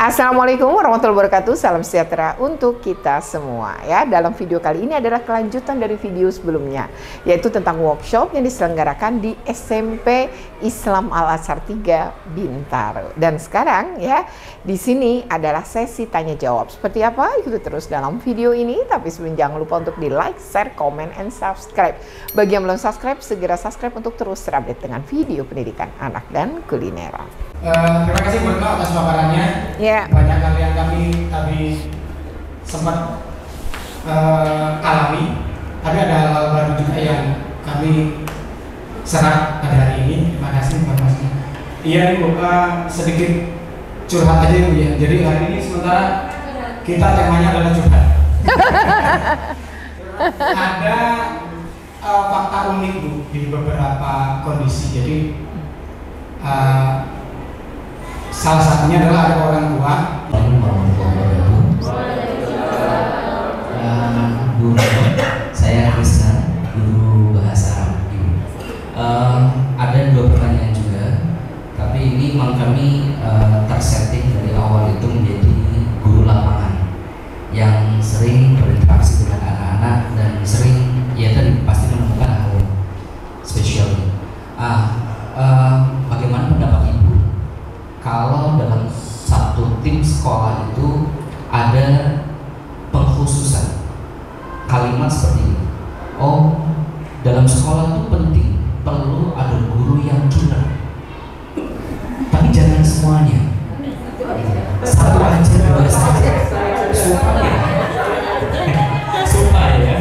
Assalamualaikum warahmatullahi wabarakatuh. Salam sejahtera untuk kita semua ya. Dalam video kali ini adalah kelanjutan dari video sebelumnya, yaitu tentang workshop yang diselenggarakan di SMP Islam Al Azhar 3 Bintaro. Dan sekarang ya, di sini adalah sesi tanya jawab. Seperti apa? Ikuti terus dalam video ini. Tapi sebelum, jangan lupa untuk di like, share, comment, and subscribe. Bagi yang belum subscribe, segera subscribe untuk terus terupdate dengan video pendidikan anak dan kuliner. Terima kasih buat Mbak atas paparannya. Yeah. Banyak hal yang kami sempat alami, tapi ada hal-hal baru juga yang kami serap pada hari ini. Terima kasih informasinya. Iya Ibu, sedikit curhat aja Ibu ya. Jadi hari ini sementara kita temanya adalah curhat. Ada fakta unik Bu di beberapa kondisi. Jadi salah satunya adalah ada orang tua. Guru, saya Krishna, guru bahasa Arab. Ada dua pertanyaan juga, tapi ini memang kami tersetting dari awal itu menjadi guru lapangan yang sering berinteraksi dengan anak-anak dan sering ya tadi pasti menemukan hal spesial. Bagaimana pendapat Ibu kalau dalam satu tim sekolah itu ada pengkhususan kalimat seperti ini? Oh, dalam sekolah itu penting, perlu ada guru yang killer, tapi jangan semuanya, satu aja, dua saja, supaya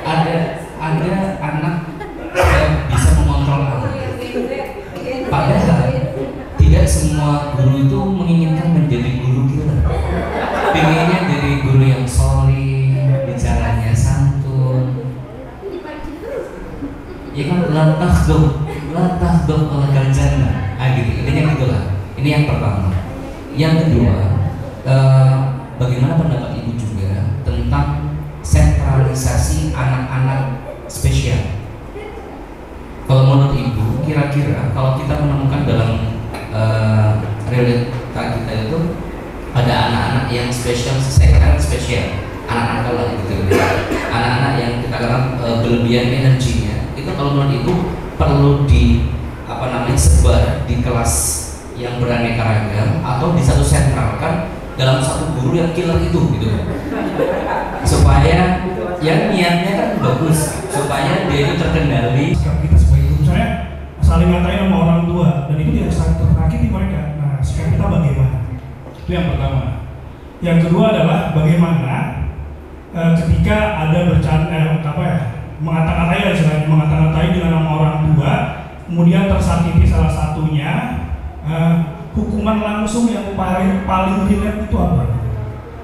ada anak yang bisa mengontrol anak. Padahal tidak semua guru itu menginginkan menjadi guru killer. Pengennya jadi guru yang solih, bicaranya santun. Ya kan, latah dong oleh kaljana. Gitu. Intinya gitulah. Ini yang pertama. Yang kedua, bagaimana pendapat Ibu juga tentang sentralisasi anak-anak spesial? Kalau menurut Ibu, kira-kira kalau kita menemukan dalam realita kita itu ada anak-anak yang spesial, saya katakan spesial, anak-anak kalau gitu, anak-anak yang kita katakan berlebihan energinya, itu kalau menurut Ibu perlu sebar di kelas yang beraneka ragam atau di satu sentralkan dalam satu guru yang killer itu gitu, supaya yang niatnya kan bagus, supaya dia itu terkendali. Kita sebagai guru misalnya saling ngatain sama orang tua dan itu tidak saling terakiti mereka. Nah, sikap kita bagaimana? Itu yang pertama. Yang kedua adalah bagaimana ketika ada bercanda mengata-ngatai dengan nama orang tua, kemudian tersakiti salah satunya, hukuman langsung yang paling ringan itu apa?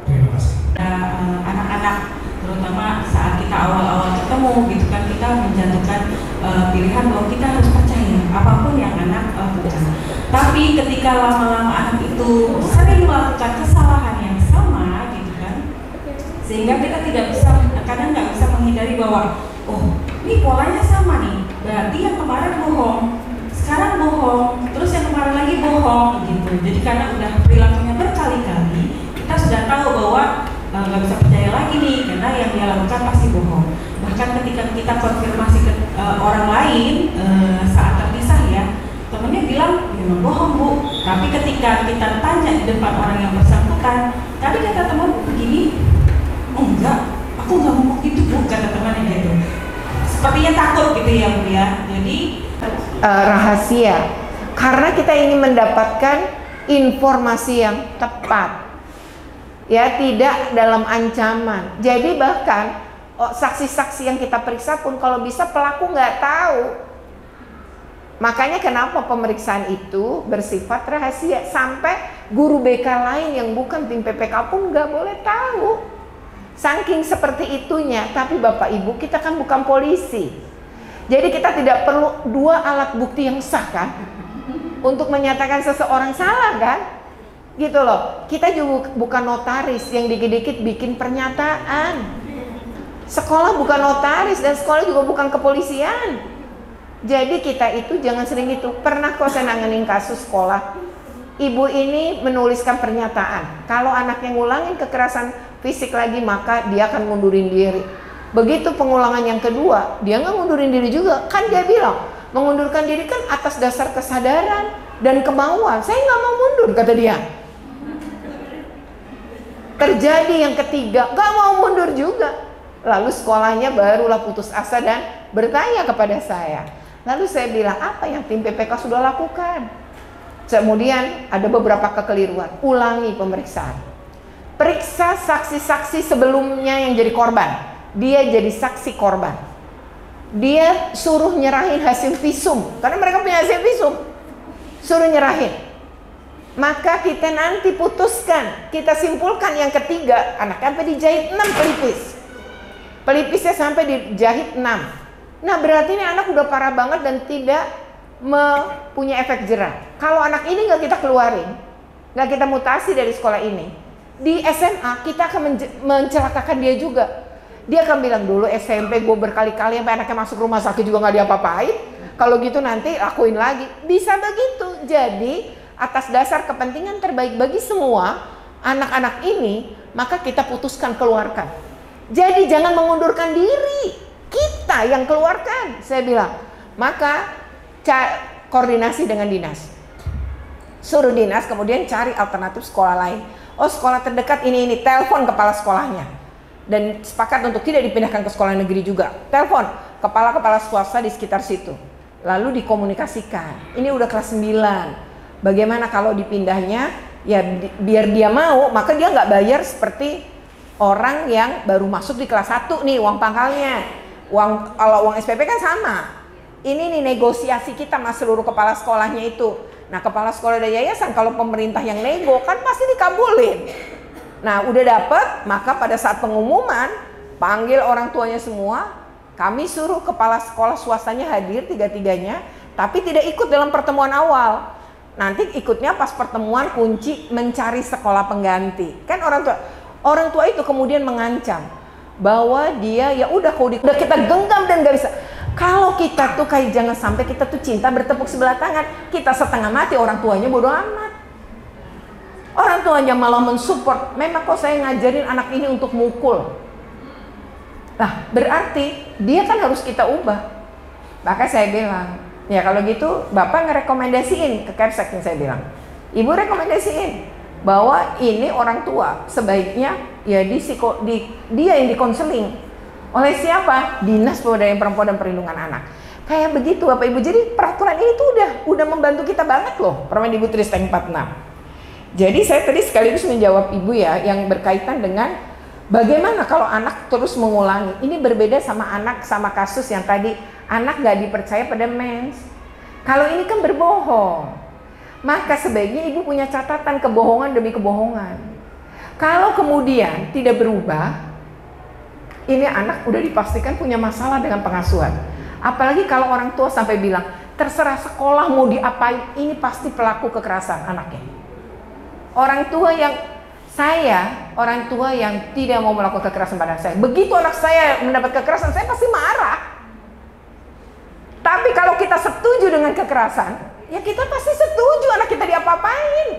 Terima kasih. Anak-anak terutama saat kita awal-awal ketemu gitu kan, kita menjatuhkan pilihan bahwa kita harus percaya apapun yang anak lakukan. Tapi ketika lama-lama anak itu sering melakukan kesalahan yang sama gitu kan, sehingga kita kadang nggak bisa menghindari bahwa oh ini polanya sama nih, berarti yang kemarin bohong, sekarang bohong, terus yang kemarin lagi bohong gitu. Jadi karena udah perilakunya berkali-kali, kita sudah tahu bahwa nggak bisa percaya lagi nih, karena yang dia lakukan pasti bohong. Bahkan ketika kita konfirmasi ke orang lain saat terpisah ya, temennya bilang memang bohong Bu, tapi ketika kita tanya di depan orang yang bersangkutan, tadi kata teman begini, oh enggak, aku nggak ngomong gitu Bu, kata temannya gitu. Sepertinya takut gitu ya Bu ya. Jadi rahasia, karena kita ingin mendapatkan informasi yang tepat, ya, tidak dalam ancaman. Jadi bahkan saksi-saksi yang kita periksa pun kalau bisa pelaku nggak tahu. Makanya kenapa pemeriksaan itu bersifat rahasia, sampai guru BK lain yang bukan tim PPK pun nggak boleh tahu. Saking seperti itunya. Tapi Bapak Ibu, kita kan bukan polisi, jadi kita tidak perlu dua alat bukti yang sah kan untuk menyatakan seseorang salah kan, gitu loh. Kita juga bukan notaris yang dikit-dikit bikin pernyataan. Sekolah bukan notaris dan sekolah juga bukan kepolisian. Jadi kita itu jangan sering itu. Pernah kok saya nanganin kasus sekolah, ibu ini menuliskan pernyataan, kalau anaknya ngulangin kekerasan fisik lagi maka dia akan mundurin diri. Begitu pengulangan yang kedua, dia nggak mundurin diri juga. Kan dia bilang, mengundurkan diri kan atas dasar kesadaran dan kemauan. Saya nggak mau mundur, kata dia. Terjadi yang ketiga, nggak mau mundur juga. Lalu sekolahnya barulah putus asa dan bertanya kepada saya. Lalu saya bilang, apa yang tim PPK sudah lakukan? Kemudian ada beberapa kekeliruan. Ulangi pemeriksaan. Periksa saksi-saksi sebelumnya yang jadi korban. Dia jadi saksi korban. Dia suruh nyerahin hasil visum, karena mereka punya hasil visum. Suruh nyerahin. Maka kita nanti putuskan, kita simpulkan yang ketiga, anaknya sampai dijahit 6 pelipis. Pelipisnya sampai dijahit 6. Nah berarti ini anak udah parah banget dan tidak mempunyai efek jerah. Kalau anak ini nggak kita keluarin, nggak kita mutasi dari sekolah ini, di SMA kita akan mencelakakan dia juga. Dia akan bilang, dulu SMP gue berkali-kali sampai anaknya masuk rumah sakit juga nggak diapa-apain. Kalau gitu nanti lakuin lagi. Bisa begitu. Jadi atas dasar kepentingan terbaik bagi semua anak-anak ini, maka kita putuskan keluarkan. Jadi jangan mengundurkan diri. Kita yang keluarkan, saya bilang. Maka koordinasi dengan dinas. Suruh dinas kemudian cari alternatif sekolah lain. Oh sekolah terdekat ini, telepon kepala sekolahnya. Dan sepakat untuk tidak dipindahkan ke sekolah negeri juga. Telepon kepala-kepala swasta di sekitar situ. Lalu dikomunikasikan. Ini udah kelas 9. Bagaimana kalau dipindahnya? Ya biar dia mau, maka dia nggak bayar seperti orang yang baru masuk di kelas 1 nih uang pangkalnya. Kalau uang SPP kan sama. Ini nih negosiasi kita sama seluruh kepala sekolahnya itu. Nah kepala sekolah dan yayasan kalau pemerintah yang nego kan pasti dikabulin. Nah udah dapet, maka pada saat pengumuman panggil orang tuanya semua. Kami suruh kepala sekolah swastanya hadir 3-3-nya, tapi tidak ikut dalam pertemuan awal. Nanti ikutnya pas pertemuan kunci mencari sekolah pengganti. Kan orang tua itu kemudian mengancam bahwa dia ya udah udah kita genggam dan gak bisa. Kalau kita tuh kayak jangan sampai kita tuh cinta bertepuk sebelah tangan, kita setengah mati, orang tuanya bodoh amat. Orang tuanya malah mensupport. Memang kok saya ngajarin anak ini untuk mukul. Nah berarti dia kan harus kita ubah. Maka saya bilang, ya kalau gitu bapak ngerekomendasiin ke Kepsek yang saya bilang. Ibu rekomendasiin bahwa ini orang tua sebaiknya ya dia yang dikonseling oleh siapa? Dinas Pemberdayaan Perempuan dan Perlindungan Anak. Kayak begitu Bapak Ibu. Jadi peraturan ini tuh udah membantu kita banget loh, Permendikbudristek 46. Jadi saya tadi sekaligus menjawab Ibu ya yang berkaitan dengan bagaimana kalau anak terus mengulangi. Ini berbeda sama anak sama kasus yang tadi anak nggak dipercaya pada mens. Kalau ini kan berbohong. Maka sebaiknya ibu punya catatan kebohongan demi kebohongan. Kalau kemudian tidak berubah, ini anak udah dipastikan punya masalah dengan pengasuhan. Apalagi kalau orang tua sampai bilang, terserah sekolah mau diapain, ini pasti pelaku kekerasan anaknya. Orang tua yang tidak mau melakukan kekerasan pada saya, begitu anak saya mendapat kekerasan, saya pasti marah. Tapi kalau kita setuju dengan kekerasan, ya kita pasti setuju anak kita diapa-apain.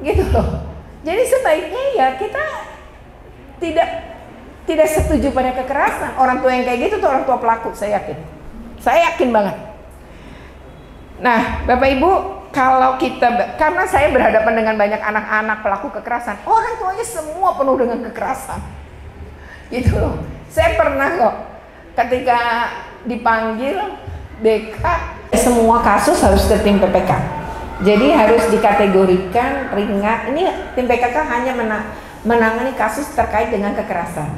Gitu loh. Jadi sebaiknya ya kita tidak setuju pada kekerasan. Orang tua yang kayak gitu tuh orang tua pelaku, saya yakin. Saya yakin banget. Nah, Bapak Ibu, kalau karena saya berhadapan dengan banyak anak-anak pelaku kekerasan, orang tuanya semua penuh dengan kekerasan. Gitu loh. Saya pernah kok ketika dipanggil BK, semua kasus harus ke tim PPK. Jadi harus dikategorikan ringan. Ini tim PPK hanya menangani kasus terkait dengan kekerasan.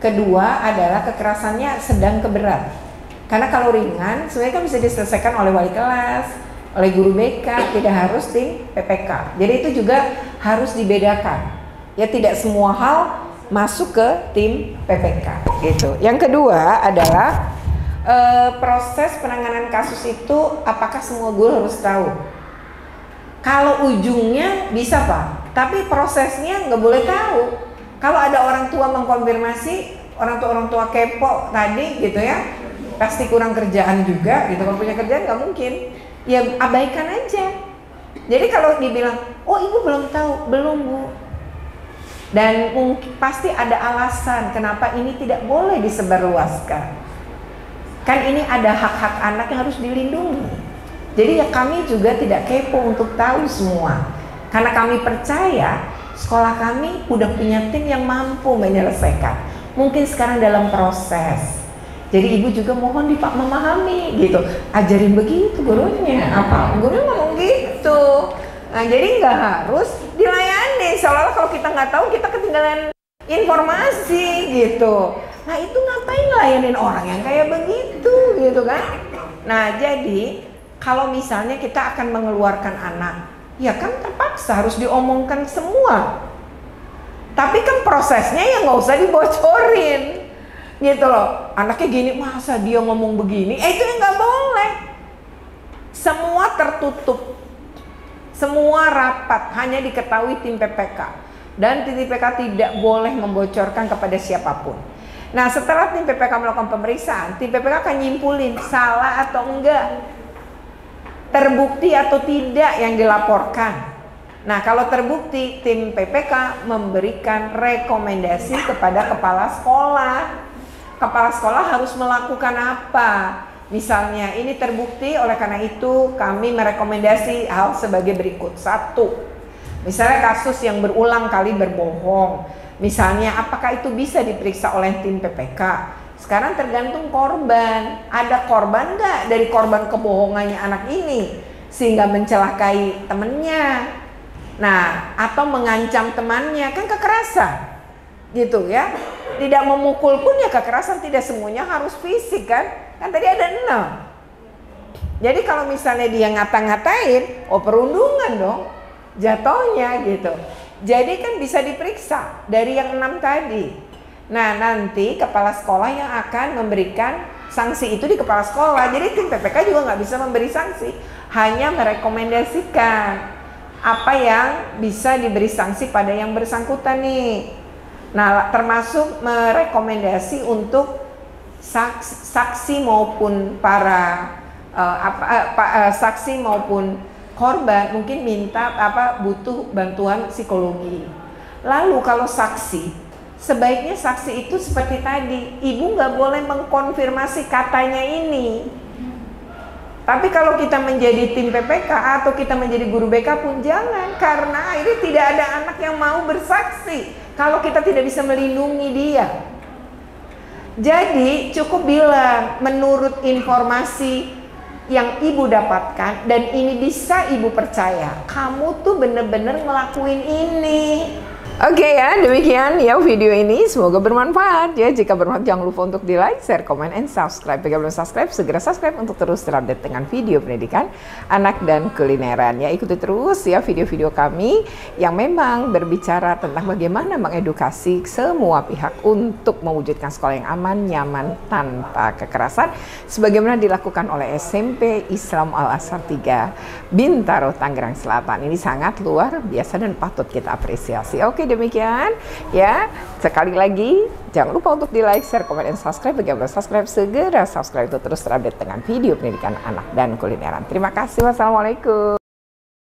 Kedua adalah kekerasannya sedang ke berat. Karena kalau ringan sebenarnya kan bisa diselesaikan oleh wali kelas, oleh guru BK, tidak harus tim PPK. Jadi itu juga harus dibedakan. Ya tidak semua hal masuk ke tim PPK gitu. Yang kedua adalah proses penanganan kasus itu apakah semua guru harus tahu? Kalau ujungnya bisa Pak, tapi prosesnya nggak boleh tahu. Kalau ada orang tua mengkonfirmasi, orang tua kepo tadi gitu ya, pasti kurang kerjaan juga gitu. Kalau punya kerjaan nggak mungkin, ya abaikan aja. Jadi kalau dibilang, oh ibu belum tahu, belum bu. Dan mungkin pasti ada alasan kenapa ini tidak boleh disebarluaskan. Kan ini ada hak-hak anak yang harus dilindungi. Jadi ya kami juga tidak kepo untuk tahu semua. Karena kami percaya sekolah kami udah punya tim yang mampu menyelesaikan. Mungkin sekarang dalam proses. Jadi ibu juga mohon memahami gitu. Ajarin begitu gurunya. Apa? Gurunya ngomong gitu. Nah jadi nggak harus dilayani. Seolah-olah kalau kita nggak tahu kita ketinggalan informasi gitu. Nah itu ngapain layanin orang yang kayak begitu gitu kan? Nah jadi kalau misalnya kita akan mengeluarkan anak, ya kan terpaksa harus diomongkan semua. Tapi kan prosesnya ya nggak usah dibocorin gitu loh. Anaknya gini, masa dia ngomong begini? Itu yang nggak boleh. Semua tertutup, semua rapat hanya diketahui tim PPK, dan tim PPK tidak boleh membocorkan kepada siapapun. Nah setelah tim PPK melakukan pemeriksaan, tim PPK akan nyimpulin salah atau enggak, terbukti atau tidak yang dilaporkan. Nah kalau terbukti, tim PPK memberikan rekomendasi kepada kepala sekolah. Kepala sekolah harus melakukan apa? Misalnya ini terbukti, oleh karena itu kami merekomendasi hal sebagai berikut. 1, misalnya kasus yang berulang kali berbohong. Misalnya apakah itu bisa diperiksa oleh tim PPK? Sekarang tergantung korban. Ada korban nggak dari korban kebohongannya anak ini sehingga mencelakai temennya? Nah, atau mengancam temannya, kan kekerasan gitu ya. Tidak memukul pun ya kekerasan, tidak semuanya harus fisik kan. Kan tadi ada 6. Jadi kalau misalnya dia ngata-ngatain, oh perundungan dong jatuhnya gitu. Jadi kan bisa diperiksa dari yang 6 tadi. Nah nanti kepala sekolah yang akan memberikan sanksi itu di kepala sekolah. Jadi tim PPK juga nggak bisa memberi sanksi, hanya merekomendasikan apa yang bisa diberi sanksi pada yang bersangkutan nih. Nah termasuk merekomendasi untuk saksi maupun para saksi maupun korban mungkin minta butuh bantuan psikologi. Lalu kalau saksi, sebaiknya saksi itu seperti tadi, ibu nggak boleh mengkonfirmasi katanya ini. Tapi kalau kita menjadi tim PPK atau kita menjadi guru BK pun jangan, karena ini tidak ada anak yang mau bersaksi kalau kita tidak bisa melindungi dia. Jadi cukup bilang menurut informasi yang ibu dapatkan dan ini bisa ibu percaya, kamu tuh bener-bener ngelakuin ini. Oke ya, demikian ya video ini, semoga bermanfaat ya. Jika bermanfaat jangan lupa untuk di like, share, comment, and subscribe. Jika belum subscribe, segera subscribe untuk terus terupdate dengan video pendidikan anak dan kulineran ya. Ikuti terus ya video-video kami yang memang berbicara tentang bagaimana mengedukasi semua pihak untuk mewujudkan sekolah yang aman, nyaman, tanpa kekerasan, sebagaimana dilakukan oleh SMP Islam Al-Azhar 3 Bintaro, Tangerang Selatan. Ini sangat luar biasa dan patut kita apresiasi. Oke, demikian ya. Sekali lagi jangan lupa untuk di like, share, komen, dan subscribe. Bagi yang belum subscribe, segera subscribe untuk terus terupdate dengan video pendidikan anak dan kulineran. Terima kasih. Wassalamualaikum.